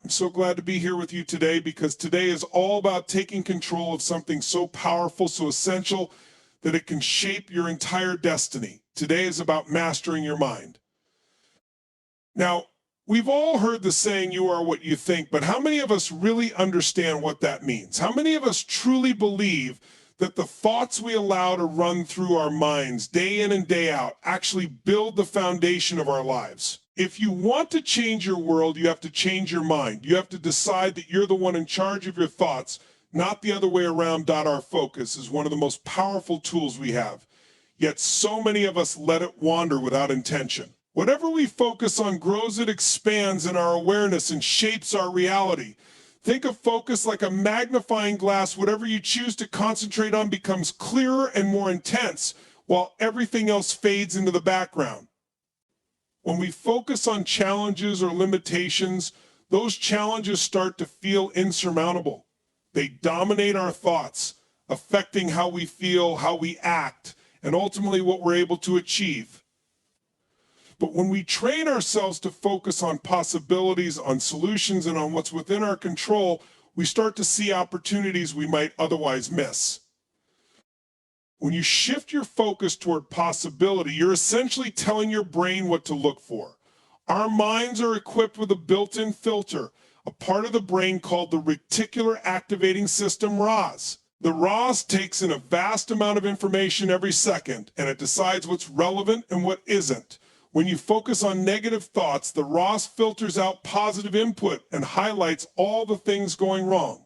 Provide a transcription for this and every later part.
I'm so glad to be here with you today because today is all about taking control of something so powerful, so essential, that it can shape your entire destiny. Today is about mastering your mind. Now, we've all heard the saying, you are what you think, but how many of us really understand what that means? How many of us truly believe that the thoughts we allow to run through our minds day in and day out actually build the foundation of our lives? If you want to change your world, you have to change your mind. You have to decide that you're the one in charge of your thoughts, not the other way around. Our focus is one of the most powerful tools we have. Yet so many of us let it wander without intention. Whatever we focus on grows, it expands in our awareness and shapes our reality. Think of focus like a magnifying glass. Whatever you choose to concentrate on becomes clearer and more intense, while everything else fades into the background. When we focus on challenges or limitations, those challenges start to feel insurmountable. They dominate our thoughts, affecting how we feel, how we act, and ultimately what we're able to achieve. But when we train ourselves to focus on possibilities, on solutions, and on what's within our control, we start to see opportunities we might otherwise miss. When you shift your focus toward possibility, you're essentially telling your brain what to look for. Our minds are equipped with a built-in filter, a part of the brain called the reticular activating system, RAS. The RAS takes in a vast amount of information every second, and it decides what's relevant and what isn't. When you focus on negative thoughts, the RAS filters out positive input and highlights all the things going wrong.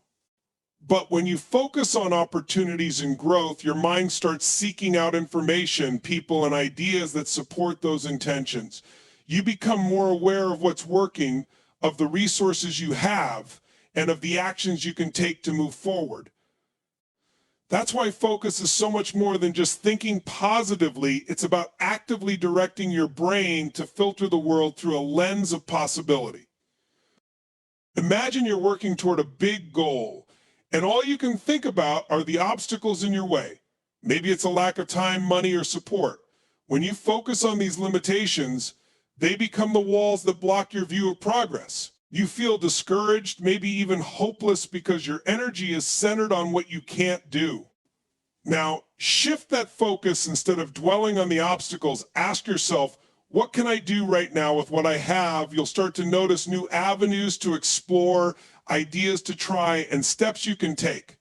But when you focus on opportunities and growth, your mind starts seeking out information, people, and ideas that support those intentions. You become more aware of what's working, of the resources you have, and of the actions you can take to move forward. That's why focus is so much more than just thinking positively. It's about actively directing your brain to filter the world through a lens of possibility. Imagine you're working toward a big goal, and all you can think about are the obstacles in your way. Maybe it's a lack of time, money, or support. When you focus on these limitations, they become the walls that block your view of progress. You feel discouraged, maybe even hopeless, because your energy is centered on what you can't do. Now, shift that focus. Instead of dwelling on the obstacles, ask yourself, what can I do right now with what I have? You'll start to notice new avenues to explore, ideas to try, and steps you can take.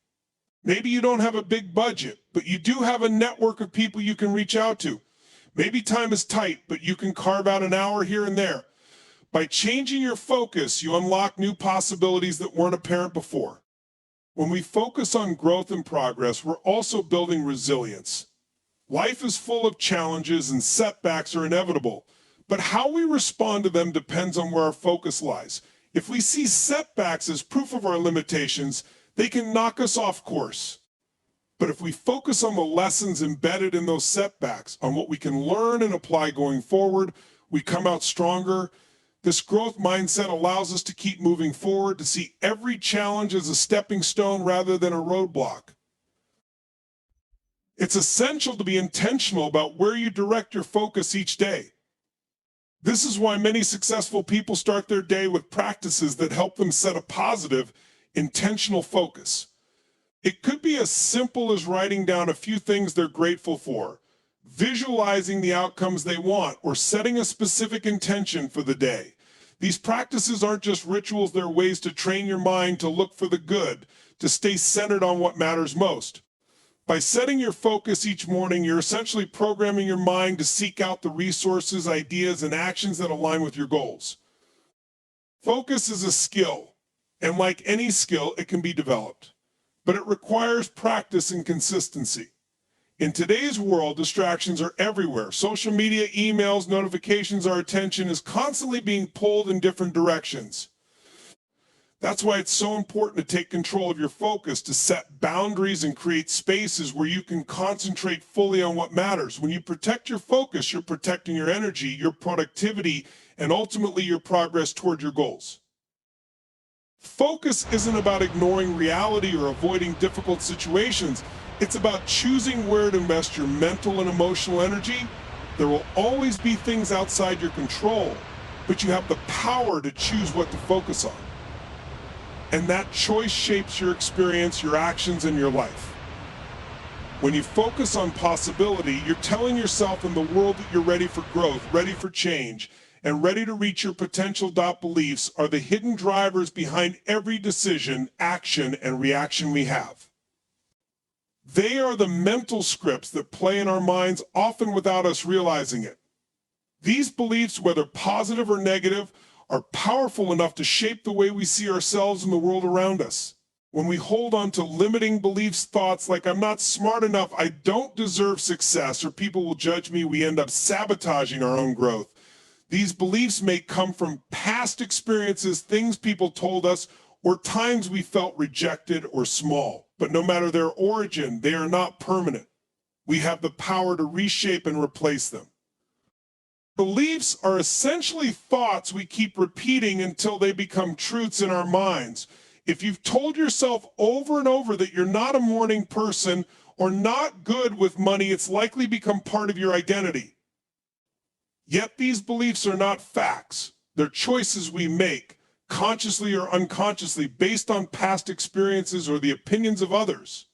Maybe you don't have a big budget, but you do have a network of people you can reach out to. Maybe time is tight, but you can carve out an hour here and there. By changing your focus, you unlock new possibilities that weren't apparent before. When we focus on growth and progress, we're also building resilience. Life is full of challenges and setbacks are inevitable, but how we respond to them depends on where our focus lies. If we see setbacks as proof of our limitations, they can knock us off course. But if we focus on the lessons embedded in those setbacks, on what we can learn and apply going forward, we come out stronger. This growth mindset allows us to keep moving forward, to see every challenge as a stepping stone rather than a roadblock. It's essential to be intentional about where you direct your focus each day. This is why many successful people start their day with practices that help them set a positive, intentional focus. It could be as simple as writing down a few things they're grateful for, visualizing the outcomes they want, or setting a specific intention for the day. These practices aren't just rituals, they're ways to train your mind to look for the good, to stay centered on what matters most. By setting your focus each morning, you're essentially programming your mind to seek out the resources, ideas, and actions that align with your goals. Focus is a skill, and like any skill, it can be developed, but it requires practice and consistency. In today's world, distractions are everywhere. Social media, emails, notifications, our attention is constantly being pulled in different directions. That's why it's so important to take control of your focus, to set boundaries and create spaces where you can concentrate fully on what matters. When you protect your focus, you're protecting your energy, your productivity, and ultimately your progress toward your goals. Focus isn't about ignoring reality or avoiding difficult situations. It's about choosing where to invest your mental and emotional energy. There will always be things outside your control, but you have the power to choose what to focus on. And that choice shapes your experience, your actions, and your life. When you focus on possibility, you're telling yourself and the world that you're ready for growth, ready for change, and ready to reach your potential. Beliefs are the hidden drivers behind every decision, action, and reaction we have. They are the mental scripts that play in our minds, often without us realizing it. These beliefs, whether positive or negative, are powerful enough to shape the way we see ourselves and the world around us. When we hold on to limiting beliefs, thoughts like I'm not smart enough, I don't deserve success, or people will judge me, we end up sabotaging our own growth. These beliefs may come from past experiences, things people told us, or times we felt rejected or small. But no matter their origin, they are not permanent. We have the power to reshape and replace them. Beliefs are essentially thoughts we keep repeating until they become truths in our minds. If you've told yourself over and over that you're not a morning person or not good with money, it's likely become part of your identity. Yet these beliefs are not facts. They're choices we make, consciously or unconsciously, based on past experiences or the opinions of others.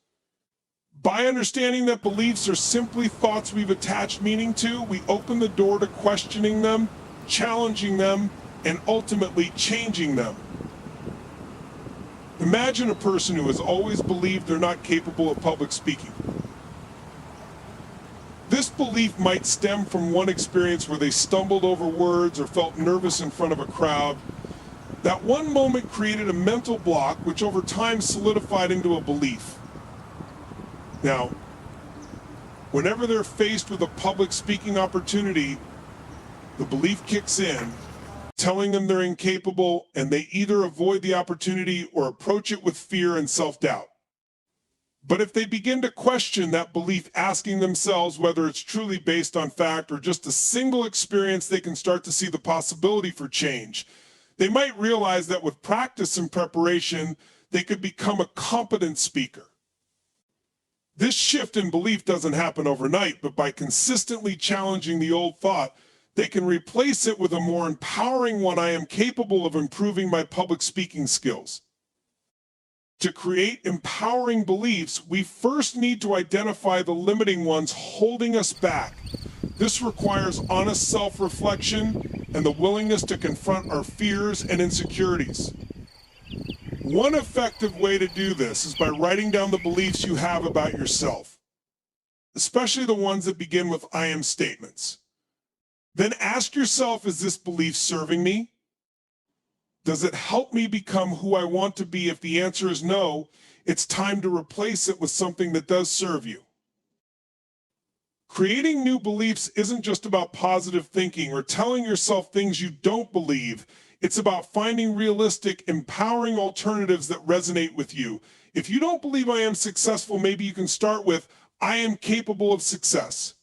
By understanding that beliefs are simply thoughts we've attached meaning to, we open the door to questioning them, challenging them, and ultimately changing them. Imagine a person who has always believed they're not capable of public speaking. This belief might stem from one experience where they stumbled over words or felt nervous in front of a crowd. That one moment created a mental block which over time solidified into a belief. Now, whenever they're faced with a public speaking opportunity, the belief kicks in, telling them they're incapable, and they either avoid the opportunity or approach it with fear and self-doubt. But if they begin to question that belief, asking themselves whether it's truly based on fact or just a single experience, they can start to see the possibility for change. They might realize that with practice and preparation, they could become a competent speaker. This shift in belief doesn't happen overnight, but by consistently challenging the old thought, they can replace it with a more empowering one. I am capable of improving my public speaking skills. To create empowering beliefs, we first need to identify the limiting ones holding us back. This requires honest self-reflection and the willingness to confront our fears and insecurities. One effective way to do this is by writing down the beliefs you have about yourself, especially the ones that begin with I am statements. Then ask yourself, is this belief serving me? Does it help me become who I want to be? If the answer is no, it's time to replace it with something that does serve you. Creating new beliefs isn't just about positive thinking or telling yourself things you don't believe. It's about finding realistic, empowering alternatives that resonate with you. If you don't believe I am successful, maybe you can start with I am capable of success.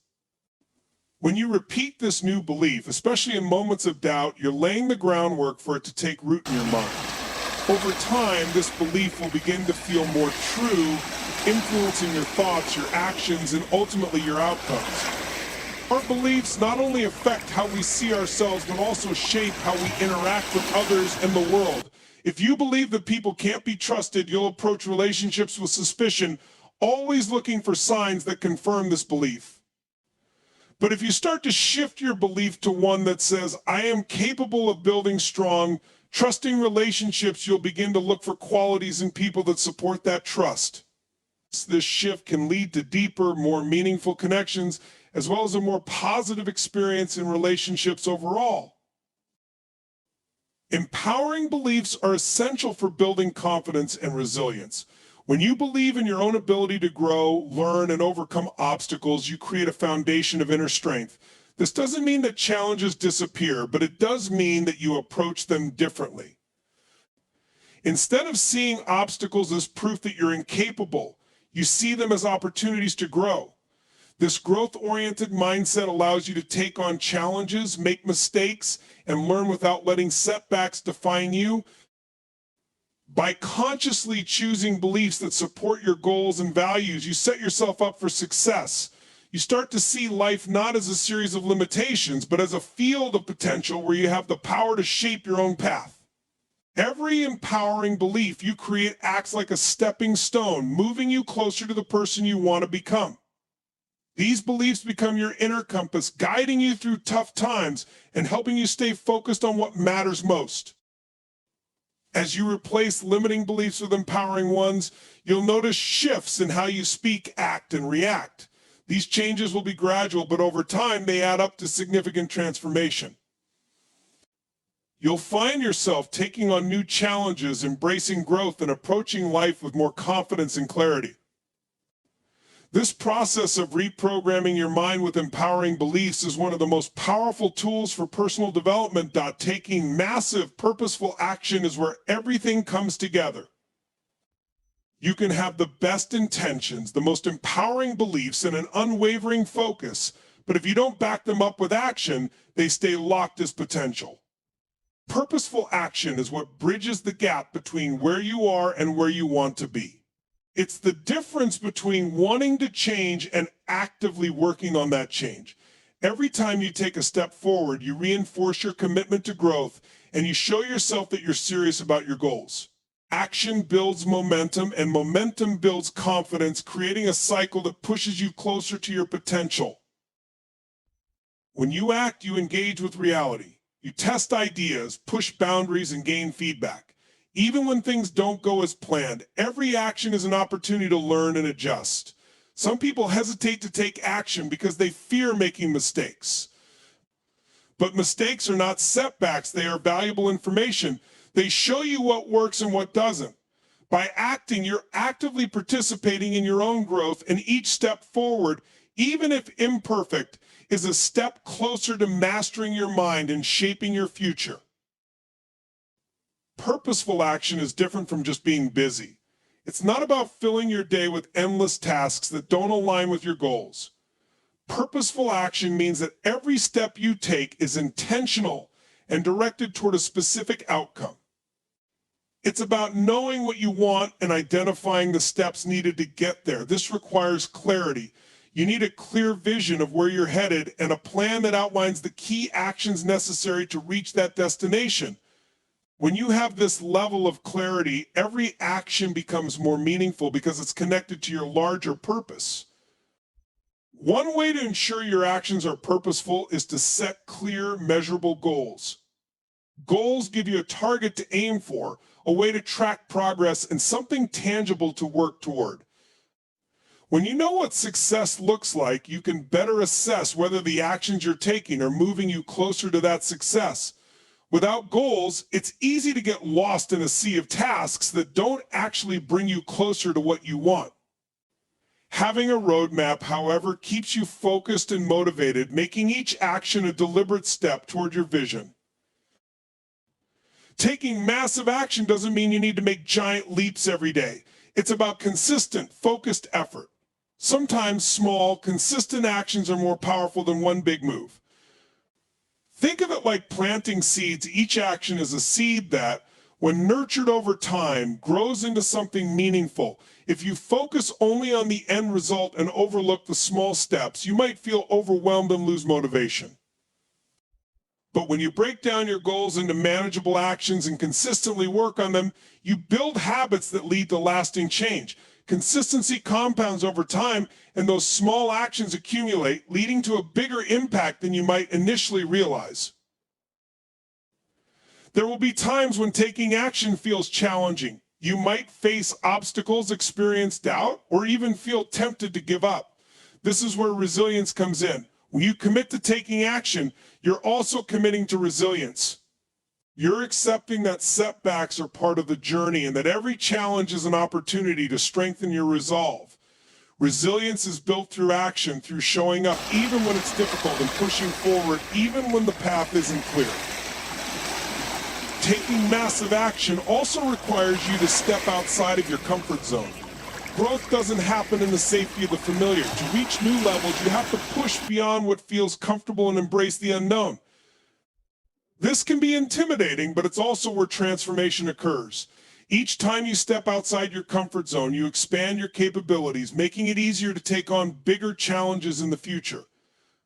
When you repeat this new belief, especially in moments of doubt, you're laying the groundwork for it to take root in your mind. Over time, this belief will begin to feel more true, influencing your thoughts, your actions, and ultimately your outcomes. Our beliefs not only affect how we see ourselves, but also shape how we interact with others and the world. If you believe that people can't be trusted, you'll approach relationships with suspicion, always looking for signs that confirm this belief. But if you start to shift your belief to one that says, I am capable of building strong, trusting relationships, you'll begin to look for qualities in people that support that trust. This shift can lead to deeper, more meaningful connections, as well as a more positive experience in relationships overall. Empowering beliefs are essential for building confidence and resilience. When you believe in your own ability to grow, learn, and overcome obstacles, you create a foundation of inner strength. This doesn't mean that challenges disappear, but it does mean that you approach them differently. Instead of seeing obstacles as proof that you're incapable, you see them as opportunities to grow. This growth-oriented mindset allows you to take on challenges, make mistakes, and learn without letting setbacks define you. By consciously choosing beliefs that support your goals and values, you set yourself up for success. You start to see life not as a series of limitations, but as a field of potential where you have the power to shape your own path. Every empowering belief you create acts like a stepping stone, moving you closer to the person you want to become. These beliefs become your inner compass, guiding you through tough times and helping you stay focused on what matters most. As you replace limiting beliefs with empowering ones, you'll notice shifts in how you speak, act, and react. These changes will be gradual, but over time, they add up to significant transformation. You'll find yourself taking on new challenges, embracing growth, and approaching life with more confidence and clarity. This process of reprogramming your mind with empowering beliefs is one of the most powerful tools for personal development. Taking massive, purposeful action is where everything comes together. You can have the best intentions, the most empowering beliefs, and an unwavering focus, but if you don't back them up with action, they stay locked as potential. Purposeful action is what bridges the gap between where you are and where you want to be. It's the difference between wanting to change and actively working on that change. Every time you take a step forward, you reinforce your commitment to growth and you show yourself that you're serious about your goals. Action builds momentum and momentum builds confidence, creating a cycle that pushes you closer to your potential. When you act, you engage with reality. You test ideas, push boundaries, and gain feedback. Even when things don't go as planned, every action is an opportunity to learn and adjust. Some people hesitate to take action because they fear making mistakes. But mistakes are not setbacks, they are valuable information. They show you what works and what doesn't. By acting, you're actively participating in your own growth, and each step forward, even if imperfect, is a step closer to mastering your mind and shaping your future. Purposeful action is different from just being busy. It's not about filling your day with endless tasks that don't align with your goals. Purposeful action means that every step you take is intentional and directed toward a specific outcome. It's about knowing what you want and identifying the steps needed to get there. This requires clarity. You need a clear vision of where you're headed and a plan that outlines the key actions necessary to reach that destination. When you have this level of clarity, every action becomes more meaningful because it's connected to your larger purpose. One way to ensure your actions are purposeful is to set clear, measurable goals. Goals give you a target to aim for, a way to track progress, and something tangible to work toward. When you know what success looks like, you can better assess whether the actions you're taking are moving you closer to that success. Without goals, it's easy to get lost in a sea of tasks that don't actually bring you closer to what you want. Having a roadmap, however, keeps you focused and motivated, making each action a deliberate step toward your vision. Taking massive action doesn't mean you need to make giant leaps every day. It's about consistent, focused effort. Sometimes small, consistent actions are more powerful than one big move. Think of it like planting seeds. Each action is a seed that, when nurtured over time, grows into something meaningful. If you focus only on the end result and overlook the small steps, you might feel overwhelmed and lose motivation. But when you break down your goals into manageable actions and consistently work on them, you build habits that lead to lasting change. Consistency compounds over time, and those small actions accumulate, leading to a bigger impact than you might initially realize. There will be times when taking action feels challenging. You might face obstacles, experience doubt, or even feel tempted to give up. This is where resilience comes in. When you commit to taking action, you're also committing to resilience. You're accepting that setbacks are part of the journey and that every challenge is an opportunity to strengthen your resolve. Resilience is built through action, through showing up even when it's difficult and pushing forward even when the path isn't clear. Taking massive action also requires you to step outside of your comfort zone. Growth doesn't happen in the safety of the familiar. To reach new levels, you have to push beyond what feels comfortable and embrace the unknown. This can be intimidating, but it's also where transformation occurs. Each time you step outside your comfort zone, you expand your capabilities, making it easier to take on bigger challenges in the future.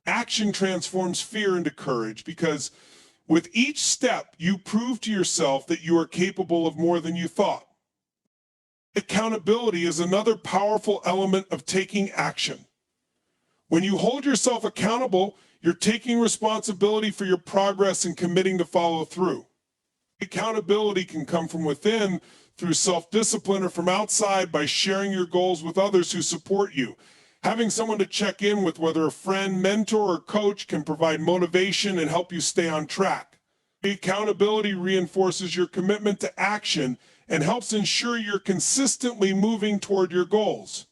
Action transforms fear into courage because With each step, you prove to yourself that you are capable of more than you thought. Accountability is another powerful element of taking action. When you hold yourself accountable, you're taking responsibility for your progress and committing to follow through. Accountability can come from within through self-discipline or from outside by sharing your goals with others who support you. Having someone to check in with, whether a friend, mentor, or coach, can provide motivation and help you stay on track. Accountability reinforces your commitment to action and helps ensure you're consistently moving toward your goals.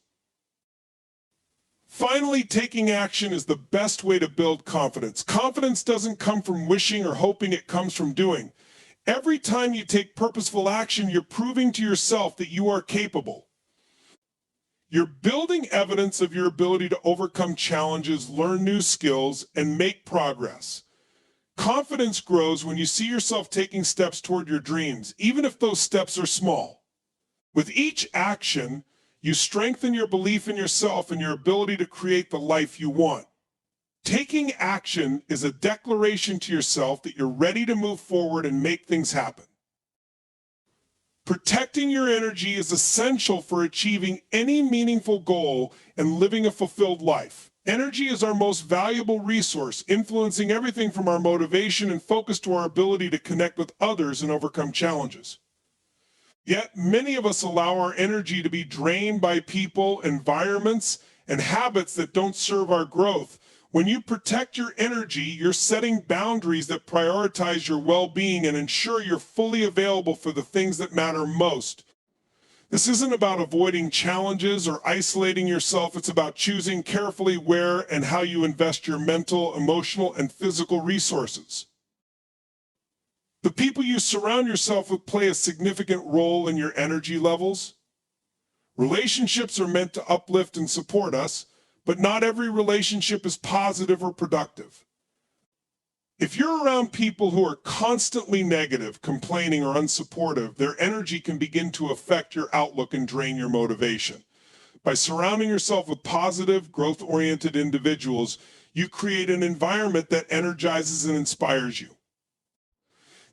Finally, taking action is the best way to build confidence. Confidence doesn't come from wishing or hoping, it comes from doing. Every time you take purposeful action, you're proving to yourself that you are capable. You're building evidence of your ability to overcome challenges, learn new skills, and make progress. Confidence grows when you see yourself taking steps toward your dreams, even if those steps are small. With each action, you strengthen your belief in yourself and your ability to create the life you want. Taking action is a declaration to yourself that you're ready to move forward and make things happen. Protecting your energy is essential for achieving any meaningful goal and living a fulfilled life. Energy is our most valuable resource, influencing everything from our motivation and focus to our ability to connect with others and overcome challenges. Yet, many of us allow our energy to be drained by people, environments, and habits that don't serve our growth. When you protect your energy, you're setting boundaries that prioritize your well-being and ensure you're fully available for the things that matter most. This isn't about avoiding challenges or isolating yourself. It's about choosing carefully where and how you invest your mental, emotional, and physical resources. The people you surround yourself with play a significant role in your energy levels. Relationships are meant to uplift and support us, but not every relationship is positive or productive. If you're around people who are constantly negative, complaining, or unsupportive, their energy can begin to affect your outlook and drain your motivation. By surrounding yourself with positive, growth-oriented individuals, you create an environment that energizes and inspires you.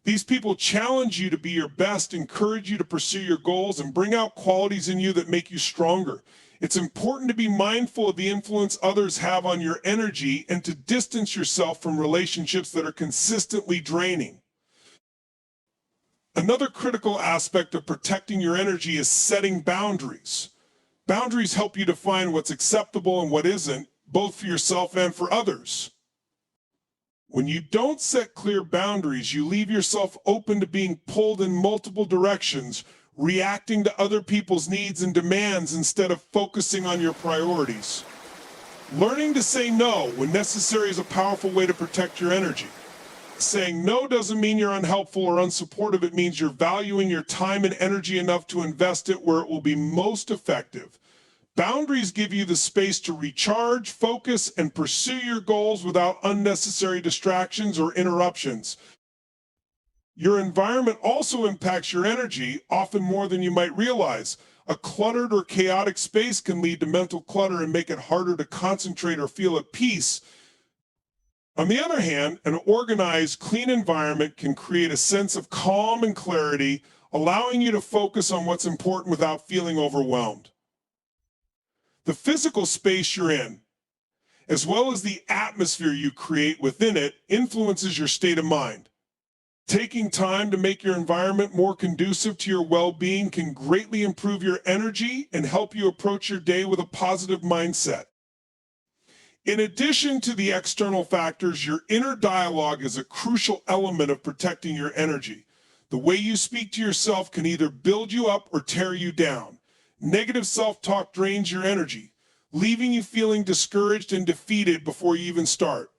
These people challenge you to be your best, encourage you to pursue your goals, and bring out qualities in you that make you stronger. It's important to be mindful of the influence others have on your energy and to distance yourself from relationships that are consistently draining. Another critical aspect of protecting your energy is setting boundaries. Boundaries help you define what's acceptable and what isn't, both for yourself and for others. When you don't set clear boundaries, you leave yourself open to being pulled in multiple directions, reacting to other people's needs and demands instead of focusing on your priorities. Learning to say no when necessary is a powerful way to protect your energy. Saying no doesn't mean you're unhelpful or unsupportive. It means you're valuing your time and energy enough to invest it where it will be most effective. Boundaries give you the space to recharge, focus, and pursue your goals without unnecessary distractions or interruptions. Your environment also impacts your energy, often more than you might realize. A cluttered or chaotic space can lead to mental clutter and make it harder to concentrate or feel at peace. On the other hand, an organized, clean environment can create a sense of calm and clarity, allowing you to focus on what's important without feeling overwhelmed. The physical space you're in, as well as the atmosphere you create within it, influences your state of mind. Taking time to make your environment more conducive to your well-being can greatly improve your energy and help you approach your day with a positive mindset. In addition to the external factors, your inner dialogue is a crucial element of protecting your energy. The way you speak to yourself can either build you up or tear you down. Negative self-talk drains your energy, leaving you feeling discouraged and defeated before you even start.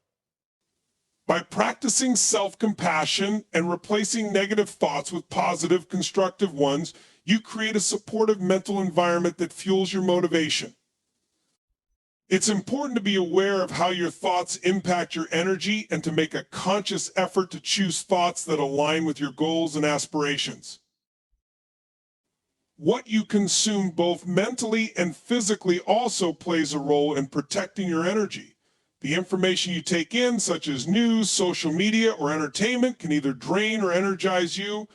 By practicing self-compassion and replacing negative thoughts with positive, constructive ones, you create a supportive mental environment that fuels your motivation. It's important to be aware of how your thoughts impact your energy and to make a conscious effort to choose thoughts that align with your goals and aspirations. What you consume both mentally and physically also plays a role in protecting your energy. The information you take in, such as news, social media, or entertainment, can either drain or energize you.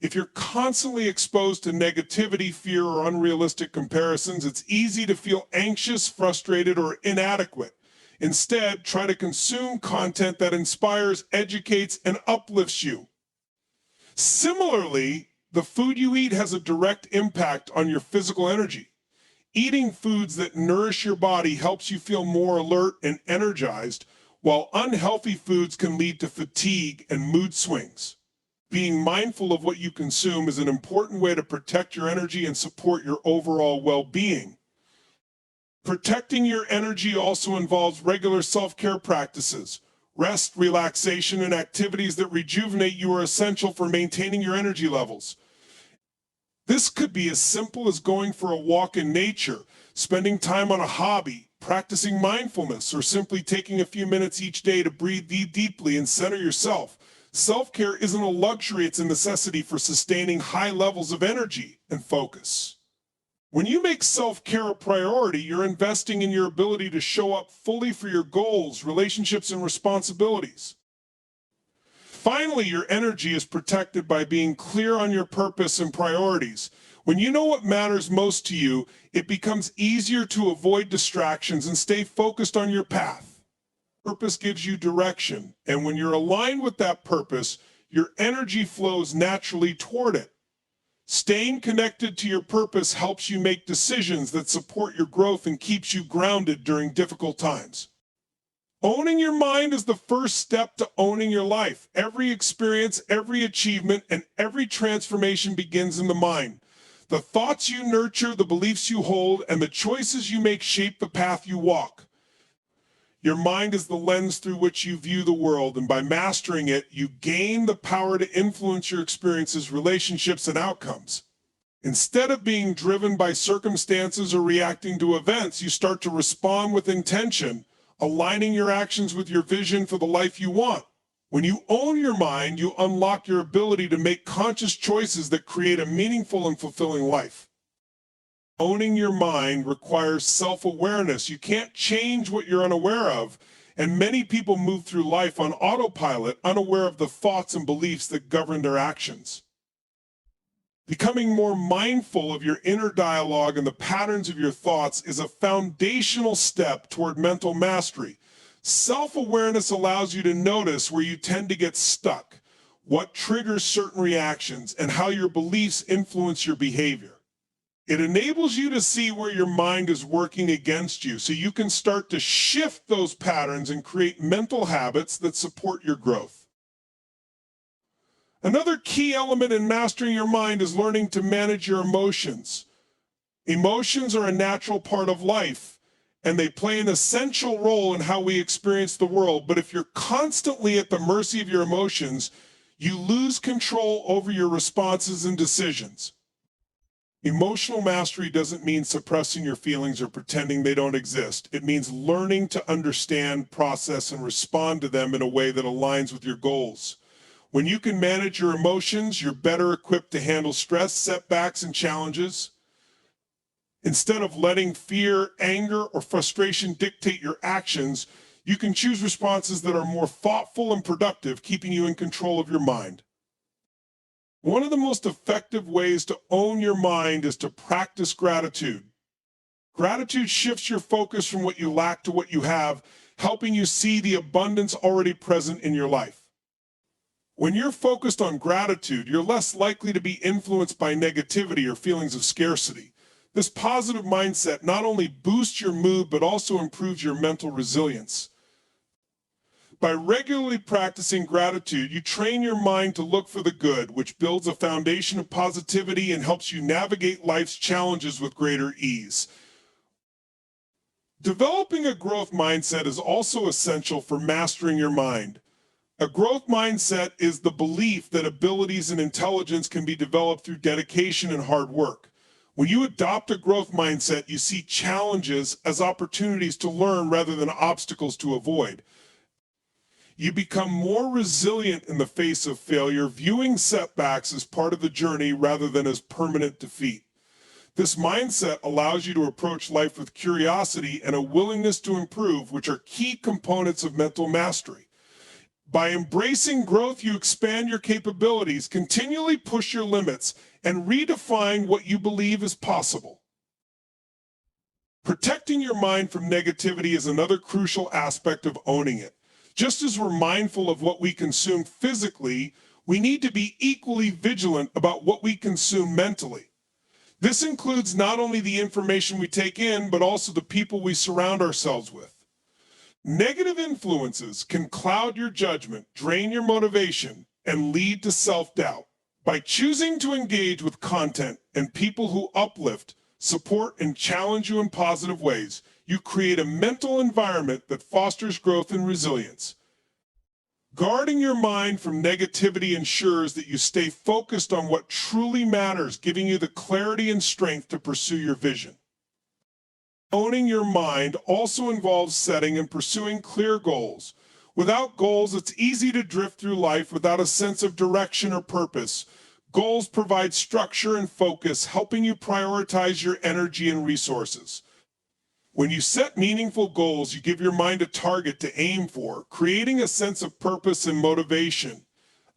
If you're constantly exposed to negativity, fear, or unrealistic comparisons, it's easy to feel anxious, frustrated, or inadequate. Instead, try to consume content that inspires, educates, and uplifts you. Similarly, the food you eat has a direct impact on your physical energy. Eating foods that nourish your body helps you feel more alert and energized, while unhealthy foods can lead to fatigue and mood swings. Being mindful of what you consume is an important way to protect your energy and support your overall well-being. Protecting your energy also involves regular self-care practices. Rest, relaxation, and activities that rejuvenate you are essential for maintaining your energy levels. This could be as simple as going for a walk in nature, spending time on a hobby, practicing mindfulness, or simply taking a few minutes each day to breathe deeply and center yourself. Self-care isn't a luxury, it's a necessity for sustaining high levels of energy and focus. When you make self-care a priority, you're investing in your ability to show up fully for your goals, relationships, and responsibilities. Finally, your energy is protected by being clear on your purpose and priorities. When you know what matters most to you, it becomes easier to avoid distractions and stay focused on your path. Purpose gives you direction, and when you're aligned with that purpose, your energy flows naturally toward it. Staying connected to your purpose helps you make decisions that support your growth and keeps you grounded during difficult times. Owning your mind is the first step to owning your life. Every experience, every achievement, and every transformation begins in the mind. The thoughts you nurture, the beliefs you hold, and the choices you make shape the path you walk. Your mind is the lens through which you view the world, and by mastering it, you gain the power to influence your experiences, relationships, and outcomes. Instead of being driven by circumstances or reacting to events, you start to respond with intention, aligning your actions with your vision for the life you want. When you own your mind, you unlock your ability to make conscious choices that create a meaningful and fulfilling life. Owning your mind requires self-awareness. You can't change what you're unaware of, and many people move through life on autopilot, unaware of the thoughts and beliefs that govern their actions. Becoming more mindful of your inner dialogue and the patterns of your thoughts is a foundational step toward mental mastery. Self-awareness allows you to notice where you tend to get stuck, what triggers certain reactions, and how your beliefs influence your behavior. It enables you to see where your mind is working against you, so you can start to shift those patterns and create mental habits that support your growth. Another key element in mastering your mind is learning to manage your emotions. Emotions are a natural part of life, and they play an essential role in how we experience the world. But if you're constantly at the mercy of your emotions, you lose control over your responses and decisions. Emotional mastery doesn't mean suppressing your feelings or pretending they don't exist. It means learning to understand, process, and respond to them in a way that aligns with your goals. When you can manage your emotions, you're better equipped to handle stress, setbacks, and challenges. Instead of letting fear, anger, or frustration dictate your actions, you can choose responses that are more thoughtful and productive, keeping you in control of your mind. One of the most effective ways to own your mind is to practice gratitude. Gratitude shifts your focus from what you lack to what you have, helping you see the abundance already present in your life. When you're focused on gratitude, you're less likely to be influenced by negativity or feelings of scarcity. This positive mindset not only boosts your mood, but also improves your mental resilience. By regularly practicing gratitude, you train your mind to look for the good, which builds a foundation of positivity and helps you navigate life's challenges with greater ease. Developing a growth mindset is also essential for mastering your mind. A growth mindset is the belief that abilities and intelligence can be developed through dedication and hard work. When you adopt a growth mindset, you see challenges as opportunities to learn rather than obstacles to avoid. You become more resilient in the face of failure, viewing setbacks as part of the journey rather than as permanent defeat. This mindset allows you to approach life with curiosity and a willingness to improve, which are key components of mental mastery. By embracing growth, you expand your capabilities, continually push your limits, and redefine what you believe is possible. Protecting your mind from negativity is another crucial aspect of owning it. Just as we're mindful of what we consume physically, we need to be equally vigilant about what we consume mentally. This includes not only the information we take in, but also the people we surround ourselves with. Negative influences can cloud your judgment, drain your motivation, and lead to self-doubt. By choosing to engage with content and people who uplift, support, and challenge you in positive ways, you create a mental environment that fosters growth and resilience. Guarding your mind from negativity ensures that you stay focused on what truly matters, giving you the clarity and strength to pursue your vision. Owning your mind also involves setting and pursuing clear goals. Without goals, it's easy to drift through life without a sense of direction or purpose. Goals provide structure and focus, helping you prioritize your energy and resources. When you set meaningful goals, you give your mind a target to aim for, creating a sense of purpose and motivation.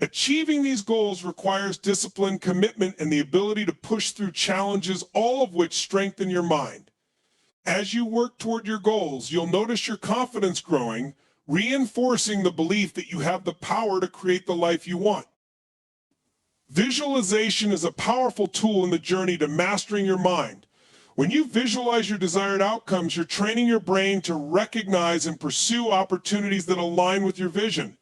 Achieving these goals requires discipline, commitment, and the ability to push through challenges, all of which strengthen your mind. As you work toward your goals, you'll notice your confidence growing, reinforcing the belief that you have the power to create the life you want. Visualization is a powerful tool in the journey to mastering your mind. When you visualize your desired outcomes, you're training your brain to recognize and pursue opportunities that align with your vision.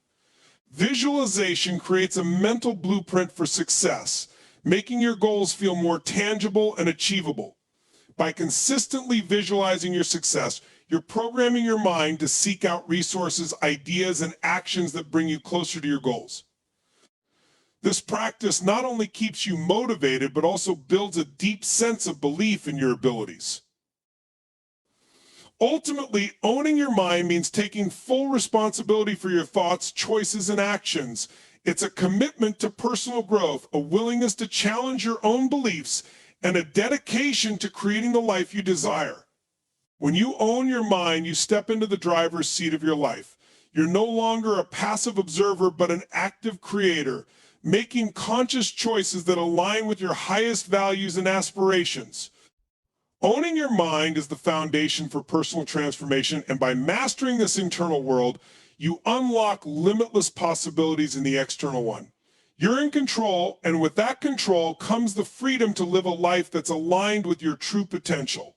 Visualization creates a mental blueprint for success, making your goals feel more tangible and achievable. By consistently visualizing your success, you're programming your mind to seek out resources, ideas, and actions that bring you closer to your goals. This practice not only keeps you motivated, but also builds a deep sense of belief in your abilities. Ultimately, owning your mind means taking full responsibility for your thoughts, choices, and actions. It's a commitment to personal growth, a willingness to challenge your own beliefs, and a dedication to creating the life you desire. When you own your mind, you step into the driver's seat of your life. You're no longer a passive observer, but an active creator, making conscious choices that align with your highest values and aspirations. Owning your mind is the foundation for personal transformation, and by mastering this internal world, you unlock limitless possibilities in the external one. You're in control, and with that control comes the freedom to live a life that's aligned with your true potential.